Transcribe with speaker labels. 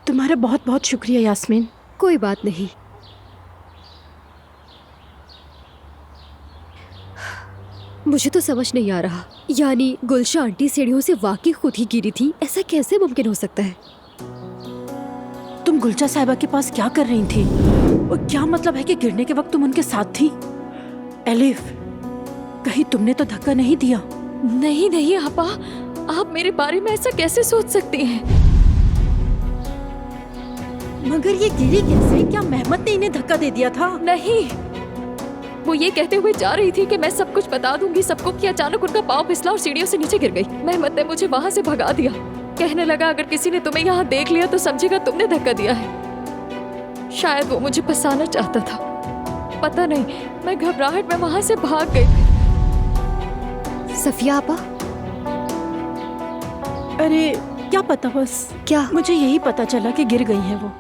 Speaker 1: तुम्हारा बहुत बहुत शुक्रिया यास्मीन।
Speaker 2: कोई बात नहीं। मुझे तो समझ नहीं आ रहा, यानी गुलशा आंटी सीढ़ियों से वाकई खुद ही गिरी थी, ऐसा कैसे मुमकिन हो सकता है?
Speaker 1: तुम गुलचा साहिबा के पास क्या कर रही थी? और क्या मतलब है कि गिरने के वक्त तुम उनके साथ थी? एलिफ, कहीं तुमने तो धक्का नहीं दिया?
Speaker 3: नहीं नहीं आपा, आप मेरे बारे में ऐसा कैसे सोच सकती हैं?
Speaker 1: मगर ये गिरी कैसे? क्या मेहमत ने इन्हें धक्का दे दिया था?
Speaker 3: नहीं, वो ये कहते हुए जा रही थी कि मैं सब कुछ बता दूंगी सबको, कि अचानक उनका पाँव फिसला और सीढ़ियों से नीचे गिर गई। मेहमत ने मुझे वहाँ से भगा दिया। कहने लगा अगर किसी ने तुम्हें यहाँ देख लिया तो समझेगा तुमने धक्का दिया है। शायद वो मुझे फंसाना चाहता था, पता नहीं। मैं घबराहट में वहाँ से भाग गई।
Speaker 2: सफिया आपा?
Speaker 1: अरे क्या पता, बस
Speaker 2: क्या?
Speaker 1: मुझे यही पता चला कि गिर गई है वो।